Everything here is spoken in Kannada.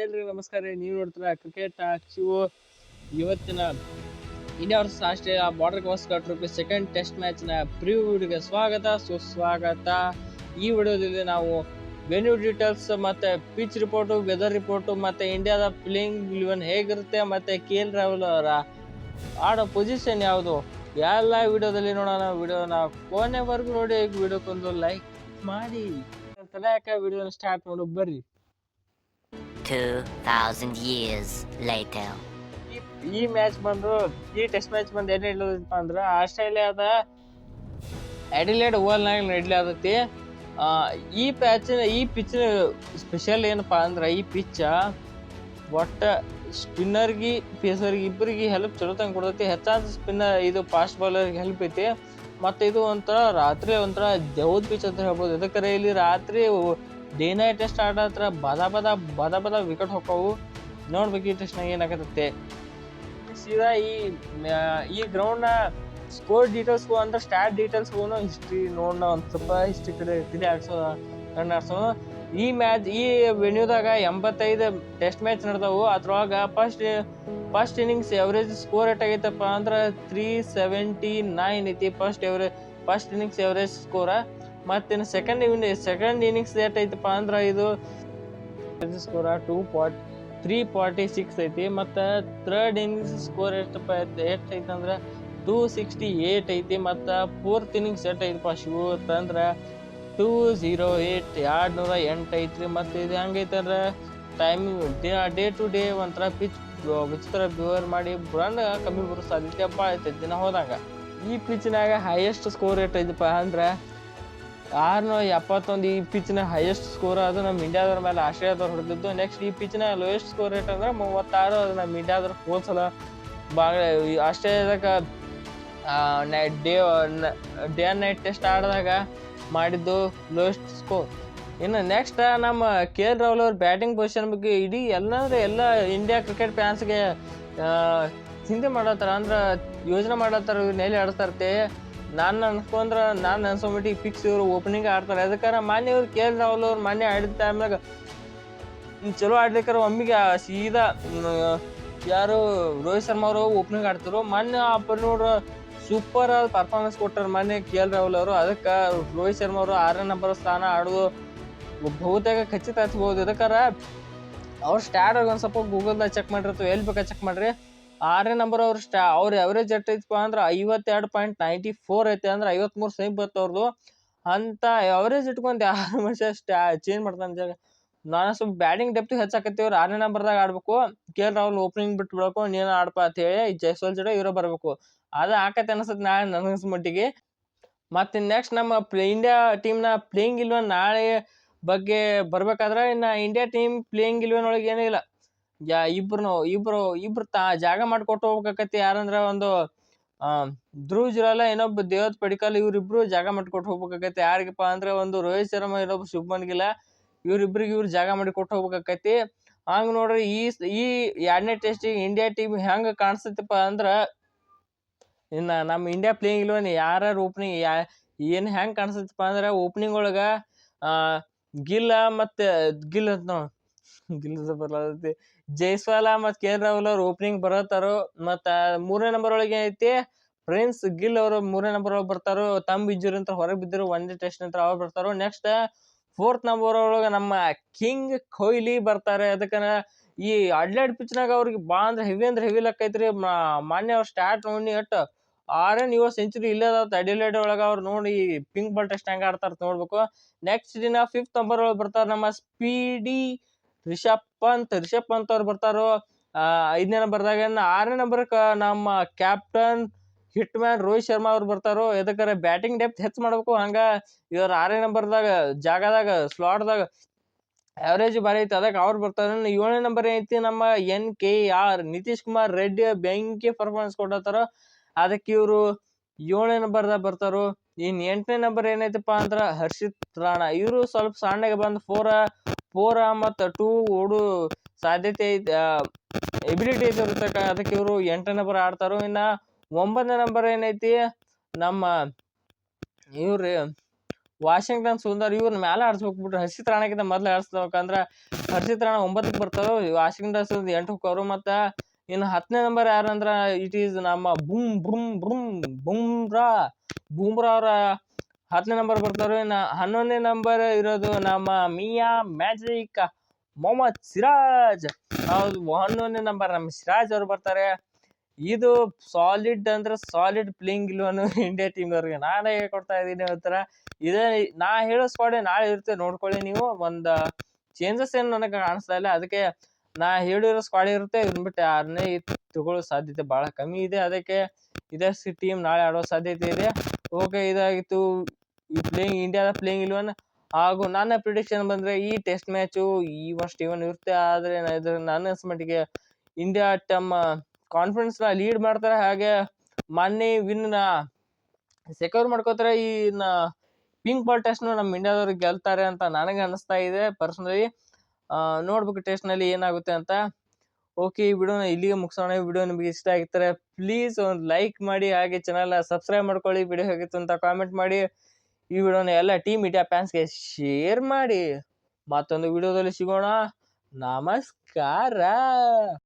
ಏನ್ರಿ ನಮಸ್ಕಾರ ರೀ. ನೀವು ನೋಡ್ತೀರ ಕ್ರಿಕೆಟ್ ಶಿವು. ಇವತ್ತಿನ India versus Australia Border Gavaskar trophy second test ಮ್ಯಾಚ್ನ ಪ್ರಿವ್ಯೂಗೆ ಸ್ವಾಗತ ಸುಸ್ವಾಗತ. ಈ ವಿಡಿಯೋದಲ್ಲಿ ನಾವು ವೆನ್ಯೂ ಡೀಟೇಲ್ಸ್ ಮತ್ತೆ ಪಿಚ್ ರಿಪೋರ್ಟು, ವೆದರ್ ರಿಪೋರ್ಟು ಮತ್ತೆ ಇಂಡಿಯಾದ ಪ್ಲೇಯಿಂಗ್ 11 ಹೇಗಿರುತ್ತೆ ಮತ್ತೆ KL ರಾಹುಲ್ ಅವರ ಆಡೋ ಪೊಸಿಷನ್ ಯಾವುದು ಎಲ್ಲ ವಿಡಿಯೋದಲ್ಲಿ ನೋಡೋಣ. ವಿಡಿಯೋನ ಕೊನೆವರೆಗೂ ನೋಡಿ, ವಿಡಿಯೋಕ್ಕೊಂದು ಲೈಕ್ ಮಾಡಿ. ಯಾಕೆ ವಿಡಿಯೋನ ಸ್ಟಾರ್ಟ್ ಮಾಡು ಬರ್ರಿ. 2000 years later. ಈ ಮ್ಯಾಚ್ ಬಂದು ಈ ಟೆಸ್ಟ್ ಮ್ಯಾಚ್ ಬಂದು ಏನ್ ಹೇಳೋದಪ್ಪ ಅಂದ್ರೆ ಆಸ್ಟ್ರೇಲಿಯಾದ ಅಡಿಲೇಡ್ ಓವಲ್ನಾಗ ನಡ್ಲಿ ಆದತಿ. ಈ ಪಿಚ್ ಸ್ಪೆಷಲ್ ಏನಪ್ಪಾ ಅಂದ್ರೆ ಈ ಪಿಚ್ ಒಟ್ಟ ಸ್ಪಿನ್ನರ್ಗಿ ಪೇಸರ್ಗಿ ಇಬ್ಬರಿಗೆ ಹೆಲ್ಪ್ ಚಲೋ ತಂಗ ಕೊಡ್ತೈತಿ. ಹೆಚ್ಚಾದ ಸ್ಪಿನ್ನರ್ ಇದು ಫಾಸ್ಟ್ ಬೌಲರ್ಗೆ ಹೆಲ್ಪ್ ಐತಿ. ಮತ್ತೆ ಇದು ಒಂಥರ ರಾತ್ರಿ ಒಂಥರ ದೇವ್ದ ಪಿಚ್ ಅಂತ ಹೇಳ್ಬೋದು. ಇದಕ್ಕೆ ಇಲ್ಲಿ ರಾತ್ರಿ ಡೇ ನೈಟ್ ಟೆಸ್ಟ್ ಆಡತ್ರ ಬದ ವಿಕೆಟ್ ಹೋಗ್ತಾವು. ನೋಡ್ಬೇಕು ಈ ಟೆಸ್ಟ್ನಾಗ ಏನಾಗತ್ತೆ. ಸೀದಾ ಈ ಗ್ರೌಂಡ್ನ ಸ್ಕೋರ್ ಡೀಟೇಲ್ಸ್ ಅಂದ್ರೆ ಸ್ಟಾಟ್ ಡೀಟೇಲ್ಸ್ ಹಿಸ್ಟ್ರಿ ನೋಡೋಣ. ಒಂದು ಸ್ವಲ್ಪ ಹಿಸ್ಟ್ರಿ ಕಡೆ ತಿಳಿ ಆಡ್ಸೋಣ. ಈ ವೆನ್ಯೂದಾಗ 85 ಟೆಸ್ಟ್ ಮ್ಯಾಚ್ ನಡೆದವು. ಅದ್ರೊಳಗ ಫಸ್ಟ್ ಇನ್ನಿಂಗ್ಸ್ ಎವರೇಜ್ ಸ್ಕೋರ್ ಎಷ್ಟಾಗೈತಪ್ಪ ಅಂದ್ರೆ 379 ಐತಿ ಫಸ್ಟ್ ಇನ್ನಿಂಗ್ಸ್ ಎವರೇಜ್ ಸ್ಕೋರ. ಮತ್ತಿನ್ನು ಸೆಕೆಂಡ್ ಇನ್ನಿಂಗ್ಸ್ ಎಷ್ಟೈತಪ್ಪ ಅಂದ್ರೆ ಇದು ಸ್ಕೋರ 346 ಐತಿ. ಮತ್ತು ಥರ್ಡ್ ಇನ್ನಿಂಗ್ಸ್ ಸ್ಕೋರ್ ಎಷ್ಟೈತೆ ಅಂದ್ರೆ 268 ಐತಿ. ಮತ್ತು ಫೋರ್ತ್ ಇನ್ನಿಂಗ್ಸ್ ಎಷ್ಟೈತಪ್ಪ ಶಿವು ಅಂತಂದ್ರೆ 208 208 ಐತ್ರಿ. ಮತ್ತು ಇದು ಹೆಂಗೈತಂದ್ರೆ ಟೈಮಿಂಗ್ ಡೇ ಟು ಡೇ ಒಂಥರ ಪಿಚ್ ವಿಚಿತ್ರ ಬಿಹೇವ್ ಮಾಡಿ ರನ್ ಕಮ್ಮಿ ಬರೋ ಸಾಧ್ಯತೆ ಭಾಳ ಐತೈತಿ ದಿನ ಹೋದಂಗ. ಈ ಪಿಚ್ನಾಗ ಹೈಯೆಸ್ಟ್ ಸ್ಕೋರ್ ಎಷ್ಟೈತಪ್ಪ ಅಂದ್ರೆ 671. ಈ ಪಿಚ್ನ ಹೈಯೆಸ್ಟ್ ಸ್ಕೋರ್ ಅದು ನಮ್ಮ ಇಂಡಿಯಾದವ್ರ ಮೇಲೆ ಆಸ್ಟ್ರೇಲಿಯಾದವ್ರು ಹೊಡೆದಿದ್ದು. ನೆಕ್ಸ್ಟ್ ಈ ಪಿಚ್ನ ಲೋಯೆಸ್ಟ್ ಸ್ಕೋರ್ ರೇಟ್ ಅಂದ್ರೆ 36. ಅದು ನಮ್ಮ ಇಂಡಿಯಾದವ್ರು ಹೋದ್ಸಲ ಭಾಳ ಆಸ್ಟ್ರೇಲಿಯಾದಾಗ ಡೇ ಆ್ಯಂಡ್ ನೈಟ್ ಟೆಸ್ಟ್ ಆಡಿದಾಗ ಮಾಡಿದ್ದು ಲೋಯೆಸ್ಟ್ ಸ್ಕೋರ್. ಇನ್ನು ನೆಕ್ಸ್ಟ್ ನಮ್ಮ KL ರಾಹುಲ್ ಅವ್ರ ಬ್ಯಾಟಿಂಗ್ ಪೊಸಿಷನ್ ಬಗ್ಗೆ ಇಡೀ ಎಲ್ಲ ಇಂಡಿಯಾ ಕ್ರಿಕೆಟ್ ಫ್ಯಾನ್ಸ್ಗೆ ಚಿಂತೆ ಮಾಡತ್ತಾರ, ಅಂದ್ರೆ ಯೋಜನೆ ಮಾಡತ್ತಾರ, ಇವ್ರನ್ನ ಎಲ್ಲಿ ಆಡಿಸ್ತಾರತೆ. ನಾನು ಅನ್ಸೋಬಿಟ್ಟು ಫಿಕ್ಸ್ ಇವರು ಓಪನಿಂಗ್ ಆಡ್ತಾರೆ. ಅದಕ್ಕೆ ಮಾನ್ಯ ಇವ್ರು KL ರಾಹುಲ್ ಅವ್ರು ಮಾನ್ಯ ಆಡಿದ ಟೈಮ್ನಾಗ ಚಲೋ ಆಡ್ಲಿಕ್ಕಾರ ಒಮ್ಮಿಗೆ ಸೀದಾ ಯಾರು ರೋಹಿತ್ ಶರ್ಮಾ ಅವರು ಓಪನಿಂಗ್ ಆಡ್ತಿರು. ಮೊನ್ನೆ ನೋಡ್ರ ಸೂಪರ್ ಆದ ಪರ್ಫಾರ್ಮೆನ್ಸ್ ಕೊಟ್ಟಾರ ಮೊನ್ನೆ KL ರಾಹುಲ್ ಅವರು. ಅದಕ್ಕೆ ರೋಹಿತ್ ಶರ್ಮಾ ಅವರು 6ನೇ ನಂಬರ್ ಸ್ಥಾನ ಆಡೋದು ಬಹುತೇಕ ಖಚಿತ ಹಚ್ಬೋದು. ಇದಕ್ಕಾರ ಅವ್ರ ಸ್ಟಾಟ್ ಒಂದು ಸ್ವಲ್ಪ ಗೂಗಲ್ದಾಗ ಚೆಕ್ ಮಾಡಿರ್ತೀವಿ, ಎಲ್ಲಿ ಬೇಕಾ ಚೆಕ್ ಮಾಡ್ರಿ. 6ನೇ ನಂಬರ್ ಅವ್ರ ಎವರೇಜ್ ಎಷ್ಟೈತಪ್ಪ ಅಂದ್ರೆ 52.94 ಐತಿ. ಅಂದ್ರೆ 53 ಸೈಮ್ ಬತ್ತು ಅವ್ರದ್ದು. ಅಂತ ಎವರೇಜ್ ಇಟ್ಕೊಂಡು ಯಾರು ಮನುಷ್ಯ ಚೇಂಜ್ ಮಾಡ್ತಾನೆ ಜಾಗ. ನಾನು ಸ್ವಲ್ಪ ಬ್ಯಾಟಿಂಗ್ ಡೆಪ್ತ್ ಹೆಚ್ಚಾಕತ್ತೀವಿ. 6ನೇ ನಂಬರ್ದಾಗ ಆಡ್ಬೇಕು, KL ರಾಹುಲ್ ಓಪನಿಂಗ್ ಬಿಟ್ಟು ಬಿಡಬೇಕು, ನೀನು ಆಡ್ಪ ಅಂತ ಹೇಳಿ ಜೈಸ್ವಾಲ್ ಜಡೆ ಇರೋ ಬರಬೇಕು. ಅದು ಆಕತ್ತೆ ಅನ್ಸುತ್ತೆ ನಾಳೆ ನನಗನ್ಸ ಮಟ್ಟಿಗೆ. ಮತ್ತು ನೆಕ್ಸ್ಟ್ ನಮ್ಮ ಇಂಡಿಯಾ ಟೀಮ್ನ ಪ್ಲೇಯಿಂಗ್ 11 ನಾಳೆ ಬಗ್ಗೆ ಬರ್ಬೇಕಾದ್ರೆ ಇನ್ನು ಇಂಡಿಯಾ ಟೀಮ್ ಪ್ಲೇಯಿಂಗ್ 11 ಒಳಗೆ ಏನಿಲ್ಲ. ಇಬ್ರು ಜಾಗ ಮಾಡಿಕೊಟ್ಟು ಹೋಗ್ಬೇಕತಿ. ಯಾರಂದ್ರೆ ಒಂದು ಧ್ರುವ್ ಜುರಾಲ ಇನ್ನೊಬ್ಬ ದೇವತ್ ಪಡಿಕಲ್ ಇವ್ರಿಬ್ರು ಜಾಗ ಮಾಡಿಕೊಟ್ಟು ಹೋಗ್ಬೇಕಾಕತಿ. ಯಾರಿಗಪ್ಪ ಅಂದ್ರೆ ಒಂದು ರೋಹಿತ್ ಶರ್ಮಾ ಇನ್ನೊಬ್ಬ ಶುಭ್ಮನ್ ಗಿಲ್ ಇವ್ರು ಜಾಗ ಮಾಡಿಕೊಟ್ಟು ಹೋಗ್ಬೇಕಾಕತಿ. ಹಂಗೆ ನೋಡ್ರಿ ಈ 2ನೇ ಟೆಸ್ಟಿಗೆ ಇಂಡಿಯಾ ಟೀಮ್ ಹೆಂಗೆ ಕಾಣಿಸ್ತೈತಪ್ಪ ಅಂದ್ರೆ ಇನ್ನು ನಮ್ಮ ಇಂಡಿಯಾ ಪ್ಲೇಯಿಂಗ್ 11 ಯಾರು ಓಪನಿಂಗ್ ಏನು ಹೆಂಗೆ ಕಾಣಿಸ್ತೈತಪ್ಪ ಅಂದ್ರೆ ಓಪನಿಂಗ್ ಒಳಗೆ ಗಿಲ್ ಬರ್ಲತಿ ಜೈಸ್ವಾಲ ಮತ್ತು KL ರಾಹುಲ್ ಅವ್ರು ಓಪನಿಂಗ್ ಬರತ್ತಾರೋ. ಮತ್ತು 3ನೇ ನಂಬರ್ ಒಳಗೆ ಏನೈತಿ ಪ್ರಿನ್ಸ್ ಗಿಲ್ ಅವರು 3ನೇ ನಂಬರ್ ಒಳಗೆ ಬರ್ತಾರೋ. ತಮ್ಮ ಇಂಜುರಿ ಅಂತ ಹೊರಗೆ ಬಿದ್ದರು 1 ಟೆಸ್ಟ್ ನಂತರ ಅವ್ರು ಬರ್ತಾರೋ. ನೆಕ್ಸ್ಟ್ 4th ನಂಬರ್ ಒಳಗೆ ನಮ್ಮ ಕಿಂಗ್ ಕೊಹ್ಲಿ ಬರ್ತಾರೆ. ಅದಕ್ಕೆ ಈ ಅಡ್ಲೆಡ್ ಪಿಚ್ನಾಗ ಅವ್ರಿಗೆ ಭಾಳ ಅಂದ್ರೆ ಹೆವಿ ಲೆಕ್ಕ ಐತ್ರಿ. ಮಾನ್ಯ ಅವ್ರ ಸ್ಟಾಟ್ ನೋಡಿ 6-7 ಸೆಂಚುರಿ ಇಲ್ಲೇ ಅದಾವತ್ತು ಅಡಿಲೇಡ್ ಒಳಗೆ. ಅವ್ರು ನೋಡಿ ಪಿಂಕ್ ಬಾಲ್ ಟೆಸ್ಟ್ ಹೆಂಗೆ ಆಡ್ತಾರೆ ನೋಡ್ಬೇಕು. ನೆಕ್ಸ್ಟ್ ದಿನ 5th ನಂಬರ್ ಒಳಗೆ ಬರ್ತಾರೆ ನಮ್ಮ ಸ್ಪೀಡಿ ರಿಷಬ್ ಪಂತ್ ಅವ್ರು ಬರ್ತಾರೋ 5ನೇ ನಂಬರ್ದಾಗ. 6ನೇ ನಂಬರ್ಗೆ ನಮ್ಮ captain hit man Rohit Sharma ಅವ್ರು ಬರ್ತಾರೋ. ಎದಕ್ಕಾರ ಬ್ಯಾಟಿಂಗ್ ಡೆಪ್ತ್ ಹೆಚ್ಚು ಮಾಡ್ಬೇಕು. ಹಂಗೆ ಇವ್ರ 6ನೇ ನಂಬರ್ದಾಗ ಜಾಗದಾಗ ಸ್ಲಾಟ್ದಾಗ ಆವ್ರೇಜ್ ಭಾರಿ ಐತಿ, ಅದಕ್ಕೆ ಅವ್ರು ಬರ್ತಾರೆ. 7ನೇ ನಂಬರ್ ಐತಿ ನಮ್ಮ NKR ನಿತೀಶ್ ಕುಮಾರ್ ರೆಡ್ಡಿ ಬೆಂಕಿ ಪರ್ಫಾರ್ಮೆನ್ಸ್ ಕೊಡತ್ತಾರೋ. ಅದಕ್ಕೆ ಇವರು 7ನೇ ನಂಬರ್ದಾಗ ಬರ್ತಾರೋ. ಇನ್ನು 8ನೇ ನಂಬರ್ ಏನೈತಪ್ಪ ಅಂದ್ರೆ ಹರ್ಷಿತ್ ರಾಣಾ. ಇವರು ಸ್ವಲ್ಪ ಸಣ್ಣಗೆ ಬಂದು 4 ಮತ್ತು 2 ಓಡು ಸಾಧ್ಯತೆ ಐತಿ, ಎಬಿಲಿಟಿ ಐತಿ ಇರ್ತಕ್ಕ. ಅದಕ್ಕೆ ಇವರು 8ನೇ ನಂಬರ್ ಆಡ್ತಾರೋ. ಇನ್ನು 9ನೇ ನಂಬರ್ ಏನೈತಿ ನಮ್ಮ ವಾಷಿಂಗ್ಟನ್ ಸುಂದರ್ ಇವ್ರನ್ನ ಮ್ಯಾಲೆ ಆಡ್ಸ್ಬೇಕ್ಬಿಟ್ರೆ ಹರ್ಷಿತ್ ರಾಣಕ್ಕಿಂತ ಮೊದ್ಲು ಆಡ್ಸ್ಬೇಕಂದ್ರ ಹರ್ಷಿತ್ ರಾಣ 9ಕ್ಕೆ ಬರ್ತಾರೋ, ವಾಷಿಂಗ್ಟನ್ ಸುಂದರ್ 8ಕ್ಕೆ ಅವರು. ಮತ್ತು ಇನ್ನು 10ನೇ ನಂಬರ್ ಯಾರಂದ್ರ ಇಟ್ ಈಸ್ ನಮ್ಮ ಬೂಮ್ರಾ ಅವ್ರ 10ನೇ ನಂಬರ್ ಬರ್ತಾರೋ. ಇನ್ನು 11ನೇ ನಂಬರ್ ಇರೋದು ನಮ್ಮ ಮಿಯಾ ಮ್ಯಾಜಿಕ್ ಮೊಹಮ್ಮದ್ ಸಿರಾಜ್. ಹೌದು, 11ನೇ ನಂಬರ್ ನಮ್ಮ ಸಿರಾಜ್ ಅವ್ರು ಬರ್ತಾರೆ. ಇದು ಸಾಲಿಡ್ ಅಂದ್ರೆ ಸಾಲಿಡ್ ಪ್ಲೇಯಿಂಗ್ ಇಲ್ವನು ಇಂಡಿಯಾ ಟೀಮ್ ಅವ್ರಿಗೆ ನಾನೇ ಹೇಳ್ಕೊಡ್ತಾ ಇದ್ದೀನಿ ಒಂಥರ. ಇದೇ ನಾ ಹೇಳೋ ಸ್ಕ್ವಾಡ್ ನಾಳೆ ಇರುತ್ತೆ, ನೋಡ್ಕೊಳ್ಳಿ ನೀವು. ಒಂದು ಚೇಂಜಸ್ ಏನು ನನಗೆ ಕಾಣಿಸ್ತಾ ಇಲ್ಲ. ಅದಕ್ಕೆ ನಾ ಹೇಳಿರೋ ಸ್ಕ್ವಾಡ್ ಇರುತ್ತೆ, ಇದನ್ನ ಬಿಟ್ಟು ಯಾರನ್ನೇ ತಗೊಳ್ಳೋ ಸಾಧ್ಯತೆ ಬಹಳ ಕಮ್ಮಿ ಇದೆ. ಅದಕ್ಕೆ ಇದಷ್ಟು ಟೀಮ್ ನಾಳೆ ಆಡೋ ಸಾಧ್ಯತೆ ಇದೆ. ಓಕೆ, ಇದಾಗಿತ್ತು ಇಂಡಿಯಾದ ಪ್ಲೇಯಿಂಗ್ ಇಲ್ವನ್. ಹಾಗೂ ನನ್ನ ಪ್ರಿಡಿಕ್ಷನ್ ಬಂದ್ರೆ ಈ ಟೆಸ್ಟ್ ಮ್ಯಾಚು ಇವನ್ ಇರುತ್ತೆ. ಆದ್ರೆ ನನ್ನ ಮಟ್ಟಿಗೆ ಇಂಡಿಯಾ ತಮ್ಮ ಕಾನ್ಫಿಡೆನ್ಸ್ ನ ಲೀಡ್ ಮಾಡ್ತಾರೆ, ಹಾಗೆ ಮೊನ್ನೆ ವಿನ್ ನ ಸೆಕ್ಯೂರ್ ಮಾಡ್ಕೋತಾರೆ. ಈ ಪಿಂಕ್ ಬಾಲ್ ಟೆಸ್ಟ್ ನಮ್ಮ ಇಂಡಿಯಾದವ್ರಿಗೆ ಗೆಲ್ತಾರೆ ಅಂತ ನನಗೆ ಅನಿಸ್ತಾ ಇದೆ ಪರ್ಸನಲಿ. ನೋಡ್ಬೇಕು ಟೆಸ್ಟ್ ನಲ್ಲಿ ಏನಾಗುತ್ತೆ ಅಂತ. ಓಕೆ, ಈ ವಿಡಿಯೋನ ಇಲ್ಲಿಗೆ ಮುಗಿಸೋಣ. ಈ ವಿಡಿಯೋ ನಿಮಗೆ ಇಷ್ಟ ಆಗಿರ್ತಾರೆ ಪ್ಲೀಸ್ ಒಂದು ಲೈಕ್ ಮಾಡಿ, ಹಾಗೆ ಚಾನಲ್ನ ಸಬ್ಸ್ಕ್ರೈಬ್ ಮಾಡ್ಕೊಳ್ಳಿ. ವಿಡಿಯೋ ಹೇಗಿತ್ತು ಅಂತ ಕಾಮೆಂಟ್ ಮಾಡಿ. ಈ ವಿಡಿಯೋನ ಎಲ್ಲ ಟೀಮ್ ಇಂಡಿಯಾ ಫ್ಯಾನ್ಸ್ಗೆ ಶೇರ್ ಮಾಡಿ. ಮತ್ತೊಂದು ವಿಡಿಯೋದಲ್ಲಿ ಸಿಗೋಣ. ನಮಸ್ಕಾರ.